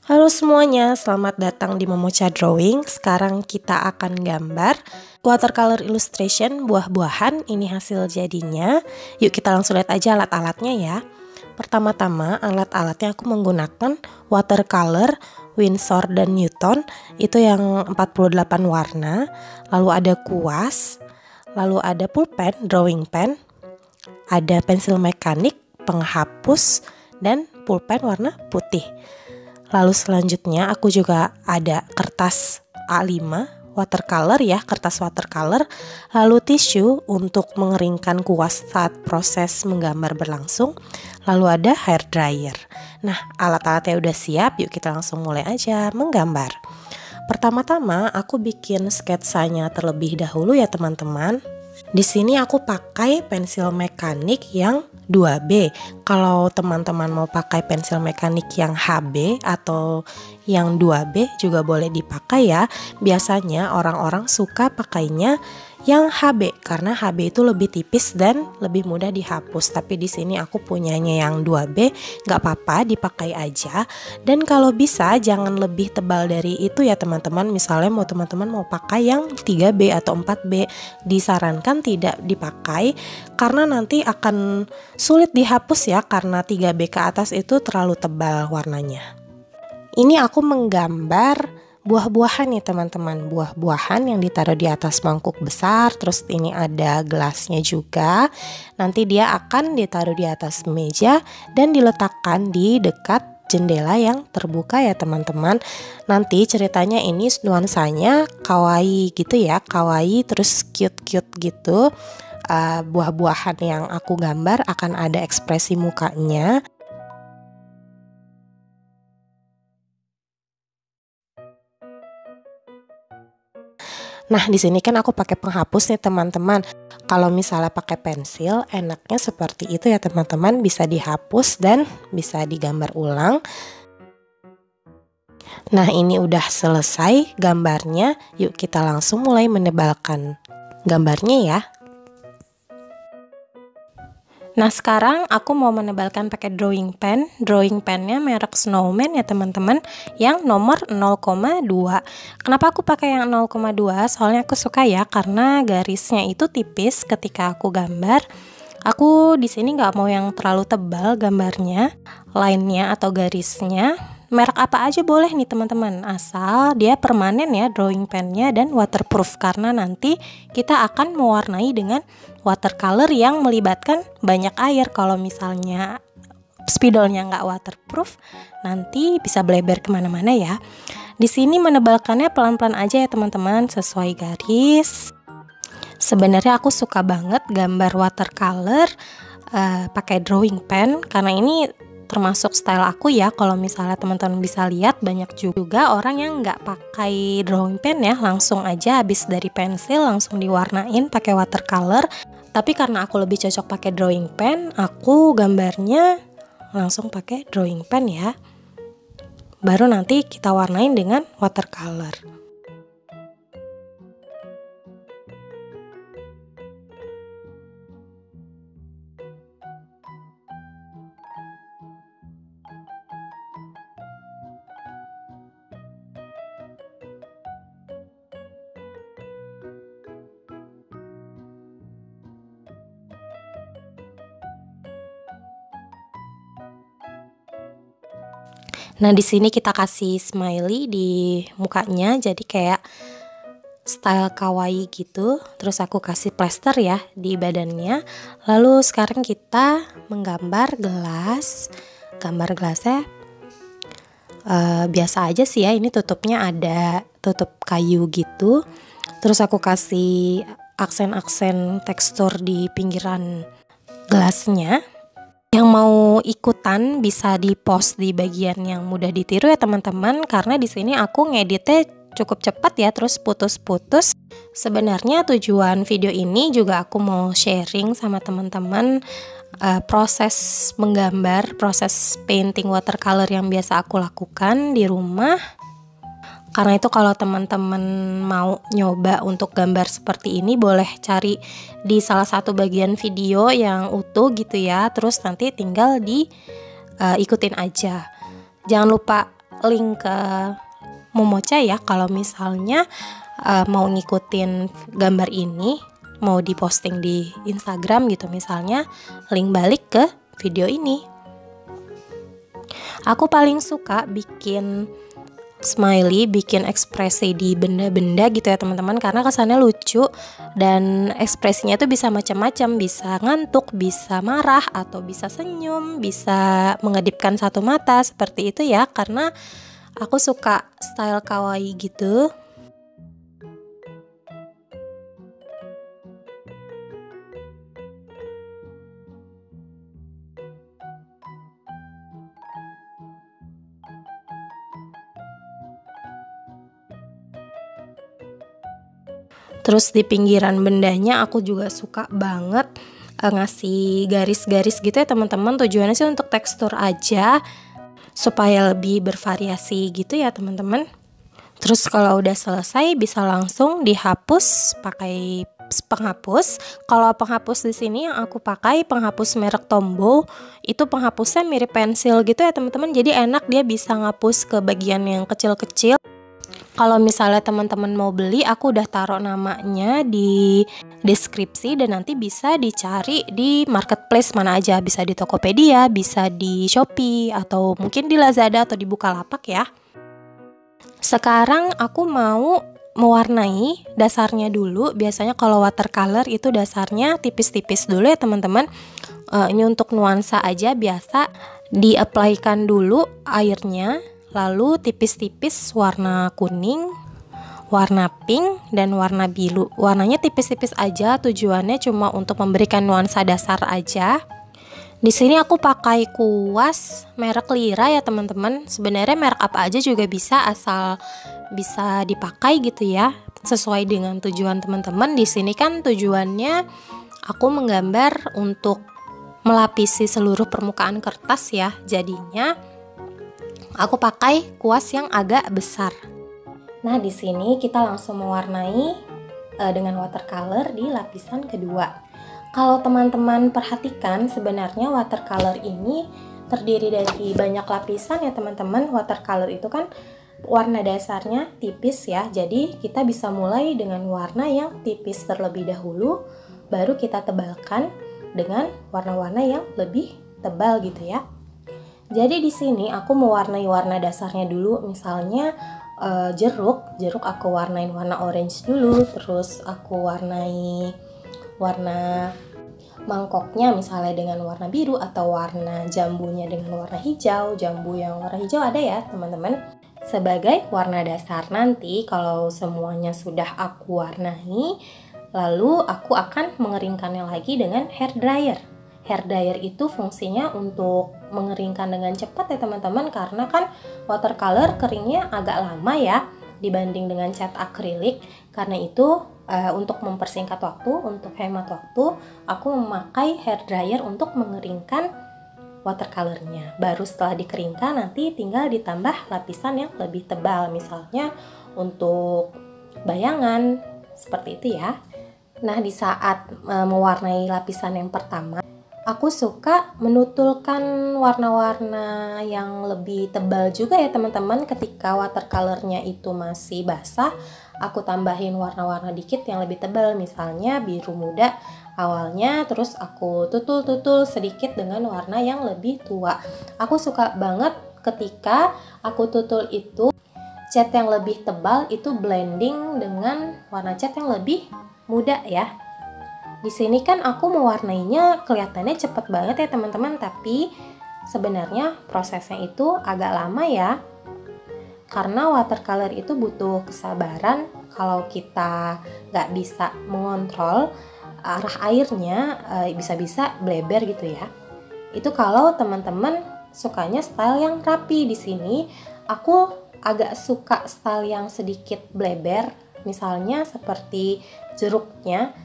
Halo semuanya, selamat datang di Momocha Drawing. Sekarang kita akan gambar watercolor illustration buah-buahan. Ini hasil jadinya. Yuk kita langsung lihat aja alat-alatnya ya. Pertama-tama alat-alatnya aku menggunakan watercolor Winsor dan Newton. Itu yang 48 warna. Lalu ada kuas, lalu ada pulpen, drawing pen, ada pensil mekanik, penghapus, dan pulpen warna putih. Lalu selanjutnya aku juga ada kertas A5 watercolor ya, kertas watercolor, lalu tisu untuk mengeringkan kuas saat proses menggambar berlangsung, lalu ada hair dryer. Nah, alat-alatnya udah siap, yuk kita langsung mulai aja menggambar. Pertama-tama aku bikin sketsanya terlebih dahulu ya teman-teman. Di sini aku pakai pensil mekanik yang 2B. Kalau teman-teman mau pakai pensil mekanik yang HB atau yang 2B juga boleh dipakai ya. Biasanya orang-orang suka pakainya yang HB karena HB itu lebih tipis dan lebih mudah dihapus. Tapi di sini aku punyanya yang 2B, nggak apa-apa dipakai aja. Dan kalau bisa jangan lebih tebal dari itu ya teman-teman. Misalnya teman-teman mau pakai yang 3B atau 4B, disarankan tidak dipakai karena nanti akan sulit dihapus ya, karena 3B ke atas itu terlalu tebal warnanya. Ini aku menggambar buah-buahan nih teman-teman, buah-buahan yang ditaruh di atas mangkuk besar. Terus ini ada gelasnya juga. Nanti dia akan ditaruh di atas meja dan diletakkan di dekat jendela yang terbuka ya teman-teman. Nanti ceritanya ini nuansanya kawaii gitu ya, kawaii terus cute-cute gitu. Buah-buahan yang aku gambar akan ada ekspresi mukanya. Nah, di sini kan aku pakai penghapus nih teman-teman. Kalau misalnya pakai pensil, enaknya seperti itu ya teman-teman, bisa dihapus dan bisa digambar ulang. Nah, ini udah selesai gambarnya. Yuk kita langsung mulai menebalkan gambarnya ya. Nah, sekarang aku mau menebalkan pakai drawing pen. Drawing pennya merek Snowman ya teman-teman, yang nomor 0,2. Kenapa aku pakai yang 0,2? Soalnya aku suka ya, karena garisnya itu tipis ketika aku gambar. Aku di sini nggak mau yang terlalu tebal gambarnya, line-nya atau garisnya. Merek apa aja boleh nih teman-teman, asal dia permanen ya drawing pennya dan waterproof, karena nanti kita akan mewarnai dengan watercolor yang melibatkan banyak air. Kalau misalnya spidolnya nggak waterproof, nanti bisa bleber kemana-mana ya. Di sini menebalkannya pelan-pelan aja ya teman-teman, sesuai garis. Sebenarnya aku suka banget gambar watercolor pakai drawing pen, karena ini termasuk style aku ya. Kalau misalnya teman-teman bisa lihat, banyak juga orang yang nggak pakai drawing pen ya, langsung aja habis dari pensil langsung diwarnain pakai watercolor. Tapi karena aku lebih cocok pakai drawing pen, aku gambarnya langsung pakai drawing pen ya. Baru nanti kita warnain dengan watercolor. Nah, di sini kita kasih smiley di mukanya, jadi kayak style kawaii gitu. Terus aku kasih plester ya di badannya. Lalu sekarang kita menggambar gelas. Gambar gelasnya biasa aja sih ya. Ini tutupnya ada tutup kayu gitu. Terus aku kasih aksen-aksen tekstur di pinggiran gelasnya. Yang mau ikutan bisa di-post di bagian yang mudah ditiru ya teman-teman, karena di sini aku ngeditnya cukup cepat ya, terus putus-putus. Sebenarnya tujuan video ini juga aku mau sharing sama teman-teman proses menggambar, proses painting watercolor yang biasa aku lakukan di rumah. Karena itu kalau teman-teman mau nyoba untuk gambar seperti ini, boleh cari di salah satu bagian video yang utuh gitu ya. Terus nanti tinggal ikutin aja. Jangan lupa link ke Momocha ya, kalau misalnya mau ngikutin gambar ini, mau diposting di Instagram gitu misalnya, link balik ke video ini. Aku paling suka bikin smiley, bikin ekspresi di benda-benda gitu ya teman-teman, karena kesannya lucu dan ekspresinya tuh bisa macam-macam, bisa ngantuk, bisa marah, atau bisa senyum, bisa mengedipkan satu mata, seperti itu ya, karena aku suka style kawaii gitu. Terus di pinggiran bendanya aku juga suka banget ngasih garis-garis gitu ya teman-teman. Tujuannya sih untuk tekstur aja, supaya lebih bervariasi gitu ya teman-teman. Terus kalau udah selesai bisa langsung dihapus pakai penghapus. Kalau penghapus di sini yang aku pakai penghapus merek Tombow. Itu penghapusnya mirip pensil gitu ya teman-teman. Jadi enak, dia bisa ngapus ke bagian yang kecil-kecil. Kalau misalnya teman-teman mau beli, aku udah taruh namanya di deskripsi dan nanti bisa dicari di marketplace mana aja. Bisa di Tokopedia, bisa di Shopee, atau mungkin di Lazada atau di Bukalapak ya. Sekarang aku mau mewarnai dasarnya dulu. Biasanya kalau watercolor itu dasarnya tipis-tipis dulu ya teman-teman. Ini untuk nuansa aja, biasa di-apply-kan dulu airnya, lalu tipis-tipis warna kuning, warna pink, dan warna biru. Warnanya tipis-tipis aja, tujuannya cuma untuk memberikan nuansa dasar aja. Di sini aku pakai kuas merek Lira ya teman-teman. Sebenarnya merek apa aja juga bisa, asal bisa dipakai gitu ya, sesuai dengan tujuan teman-teman. Di sini kan tujuannya aku menggambar untuk melapisi seluruh permukaan kertas ya. Jadinya aku pakai kuas yang agak besar. Nah, di sini kita langsung mewarnai dengan watercolor di lapisan kedua. Kalau teman-teman perhatikan, sebenarnya watercolor ini terdiri dari banyak lapisan ya teman-teman. Watercolor itu kan warna dasarnya tipis ya. Jadi kita bisa mulai dengan warna yang tipis terlebih dahulu, baru kita tebalkan dengan warna-warna yang lebih tebal gitu ya. Jadi di sini aku mewarnai warna dasarnya dulu, misalnya jeruk aku warnain warna orange dulu, terus aku warnai warna mangkoknya misalnya dengan warna biru, atau warna jambunya dengan warna hijau. Jambu yang warna hijau ada ya teman-teman, sebagai warna dasar. Nanti kalau semuanya sudah aku warnai, lalu aku akan mengeringkannya lagi dengan hair dryer. Hair dryer itu fungsinya untuk mengeringkan dengan cepat ya teman-teman, karena kan watercolor keringnya agak lama ya dibanding dengan cat akrilik. Karena itu untuk mempersingkat waktu, untuk hemat waktu, aku memakai hair dryer untuk mengeringkan watercolornya. Baru setelah dikeringkan nanti tinggal ditambah lapisan yang lebih tebal, misalnya untuk bayangan, seperti itu ya. Nah, di saat mewarnai lapisan yang pertama, aku suka menutulkan warna-warna yang lebih tebal juga ya teman-teman. Ketika watercolornya itu masih basah, aku tambahin warna-warna dikit yang lebih tebal, misalnya biru muda awalnya, terus aku tutul-tutul sedikit dengan warna yang lebih tua. Aku suka banget ketika aku tutul itu cat yang lebih tebal itu blending dengan warna cat yang lebih muda ya. Di sini kan aku mewarnainya kelihatannya cepet banget ya teman-teman, tapi sebenarnya prosesnya itu agak lama ya. Karena watercolor itu butuh kesabaran. Kalau kita nggak bisa mengontrol arah airnya, bisa-bisa bleber gitu ya. Itu kalau teman-teman sukanya style yang rapi. Di sini aku agak suka style yang sedikit bleber. Misalnya seperti jeruknya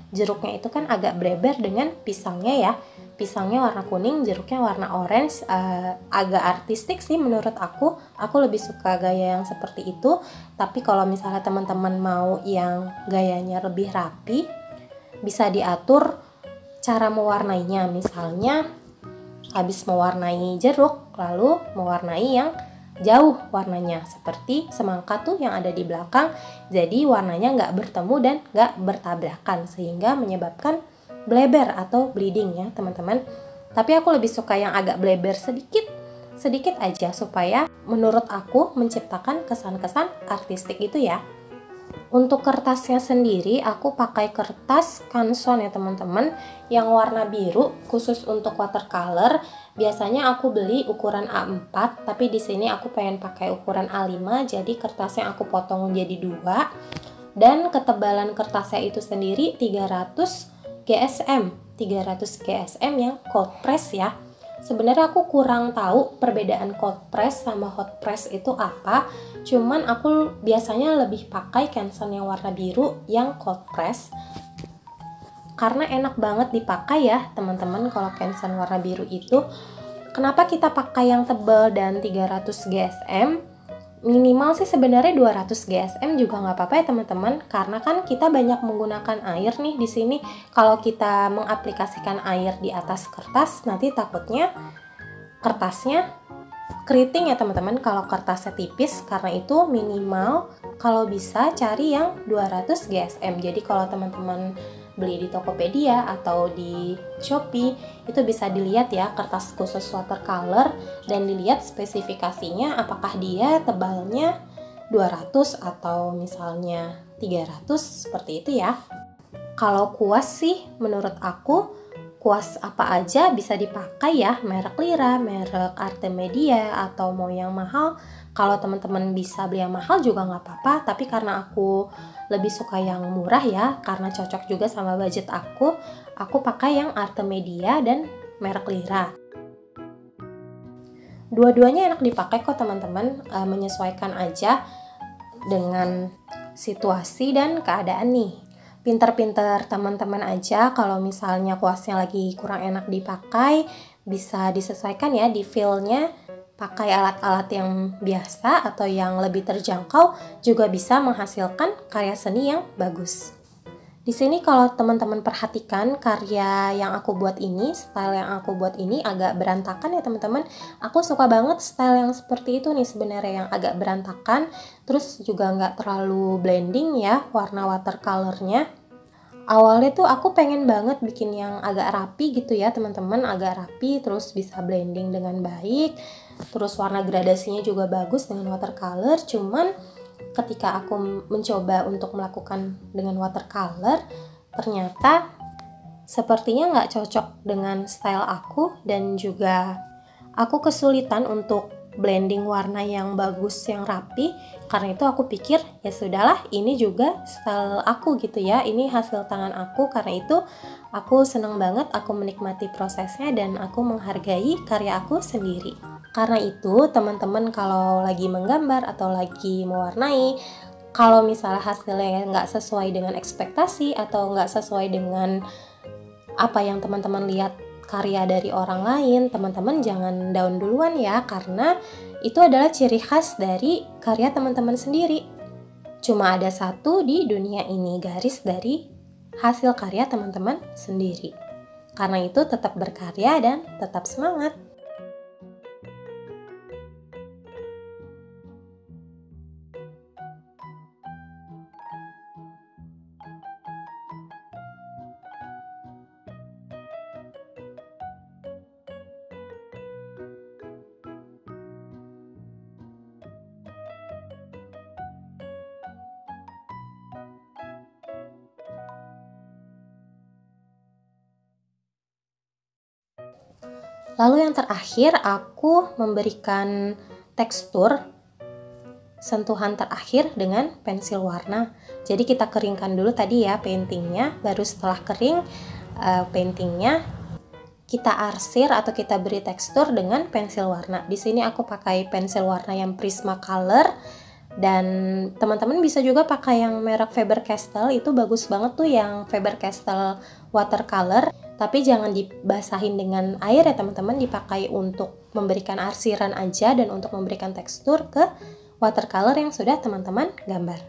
itu kan agak bleber dengan pisangnya ya. Pisangnya warna kuning, jeruknya warna orange, agak artistik sih menurut aku. Aku lebih suka gaya yang seperti itu. Tapi kalau misalnya teman-teman mau yang gayanya lebih rapi, bisa diatur cara mewarnainya. Misalnya habis mewarnai jeruk, lalu mewarnai yang jauh warnanya, seperti semangka tuh yang ada di belakang. Jadi warnanya nggak bertemu dan nggak bertabrakan, sehingga menyebabkan bleber atau bleeding ya teman-teman. Tapi aku lebih suka yang agak bleber sedikit aja, supaya menurut aku menciptakan kesan-kesan artistik itu ya. Untuk kertasnya sendiri aku pakai kertas Canson ya teman-teman, yang warna biru khusus untuk watercolor. Biasanya aku beli ukuran A4, tapi di sini aku pengen pakai ukuran A5, jadi kertasnya aku potong jadi 2. Dan ketebalan kertasnya itu sendiri 300 GSM, 300 GSM yang cold press ya. Sebenarnya aku kurang tahu perbedaan cold press sama hot press itu apa. Cuman aku biasanya lebih pakai Canson yang warna biru yang cold press, karena enak banget dipakai ya teman-teman. Kalau Canson warna biru itu, kenapa kita pakai yang tebal dan 300 GSM? Minimal sih sebenarnya 200 GSM juga nggak apa-apa ya teman-teman, karena kan kita banyak menggunakan air nih di sini. Kalau kita mengaplikasikan air di atas kertas, nanti takutnya kertasnya keriting ya teman-teman kalau kertasnya tipis. Karena itu minimal kalau bisa cari yang 200 GSM. Jadi kalau teman-teman beli di Tokopedia atau di Shopee, itu bisa dilihat ya kertas khusus watercolor dan dilihat spesifikasinya, apakah dia tebalnya 200 atau misalnya 300, seperti itu ya. Kalau kuas sih menurut aku kuas apa aja bisa dipakai ya, merek Lira, merek Artemisia, atau mau yang mahal. Kalau teman-teman bisa beli yang mahal juga nggak apa-apa, tapi karena aku lebih suka yang murah ya, karena cocok juga sama budget aku pakai yang Artemisia dan merek Lira. Dua-duanya enak dipakai kok teman-teman, menyesuaikan aja dengan situasi dan keadaan nih. Pinter-pinter teman-teman aja kalau misalnya kuasnya lagi kurang enak dipakai, bisa disesuaikan ya di feel-nya, pakai alat-alat yang biasa atau yang lebih terjangkau juga bisa menghasilkan karya seni yang bagus. Di sini kalau teman-teman perhatikan karya yang aku buat ini, style yang aku buat ini agak berantakan ya teman-teman. Aku suka banget style yang seperti itu nih sebenarnya, yang agak berantakan, terus juga nggak terlalu blending ya warna watercolornya. Awalnya tuh aku pengen banget bikin yang agak rapi gitu ya teman-teman, agak rapi terus bisa blending dengan baik, terus warna gradasinya juga bagus dengan watercolor. Cuman ketika aku mencoba untuk melakukan dengan watercolor, ternyata sepertinya nggak cocok dengan style aku, dan juga aku kesulitan untuk blending warna yang bagus, yang rapi. Karena itu aku pikir ya sudahlah, ini juga style aku gitu ya, ini hasil tangan aku. Karena itu aku seneng banget, aku menikmati prosesnya dan aku menghargai karya aku sendiri. Karena itu teman-teman kalau lagi menggambar atau lagi mewarnai, kalau misalnya hasilnya nggak sesuai dengan ekspektasi atau nggak sesuai dengan apa yang teman-teman lihat karya dari orang lain, teman-teman jangan down duluan ya, karena itu adalah ciri khas dari karya teman-teman sendiri. Cuma ada satu di dunia ini, garis dari hasil karya teman-teman sendiri. Karena itu tetap berkarya dan tetap semangat. Lalu yang terakhir, aku memberikan tekstur sentuhan terakhir dengan pensil warna. Jadi kita keringkan dulu tadi ya paintingnya, baru setelah kering paintingnya kita arsir atau kita beri tekstur dengan pensil warna. Di sini aku pakai pensil warna yang Prismacolor, dan teman-teman bisa juga pakai yang merek Faber-Castell, itu bagus banget tuh yang Faber-Castell watercolor. Tapi jangan dibasahin dengan air ya teman-teman, dipakai untuk memberikan arsiran aja dan untuk memberikan tekstur ke watercolor yang sudah teman-teman gambar.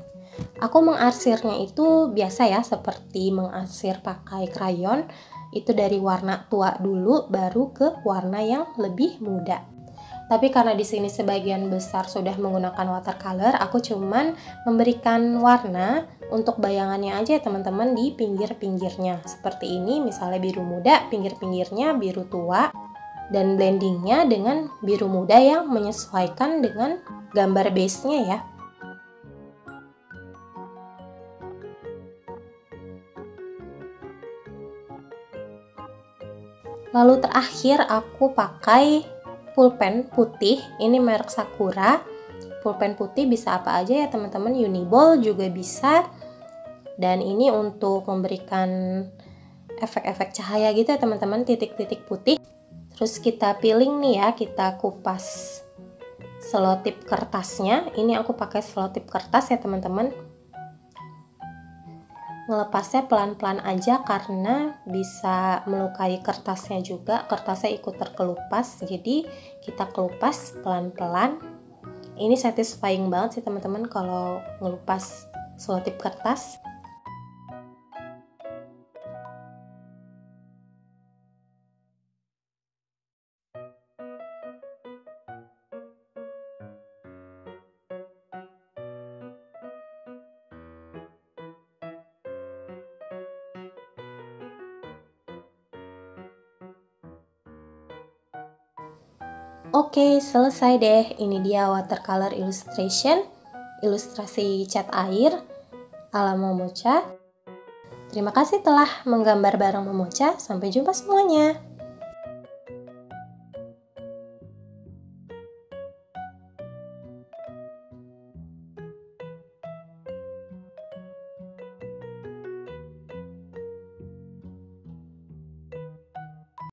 Aku mengarsirnya itu biasa ya, seperti mengarsir pakai krayon, itu dari warna tua dulu baru ke warna yang lebih muda. Tapi karena di sini sebagian besar sudah menggunakan watercolor, aku cuman memberikan warna untuk bayangannya aja ya teman-teman di pinggir-pinggirnya. Seperti ini, misalnya biru muda, pinggir-pinggirnya biru tua. Dan blendingnya dengan biru muda yang menyesuaikan dengan gambar base-nya ya. Lalu terakhir aku pakai pulpen putih, ini merek Sakura. Pulpen putih bisa apa aja ya teman-teman, Uniball juga bisa. Dan ini untuk memberikan efek-efek cahaya gitu ya teman-teman, titik-titik putih. Terus kita peeling nih ya, kita kupas selotip kertasnya. Ini aku pakai selotip kertas ya teman-teman. Ngelepasnya pelan-pelan aja karena bisa melukai kertasnya juga, kertasnya ikut terkelupas, jadi kita kelupas pelan-pelan. Ini satisfying banget sih teman-teman kalau ngelupas selotip kertas. Oke, selesai deh. Ini dia watercolor illustration, ilustrasi cat air ala Momocha. Terima kasih telah menggambar bareng Momocha. Sampai jumpa semuanya.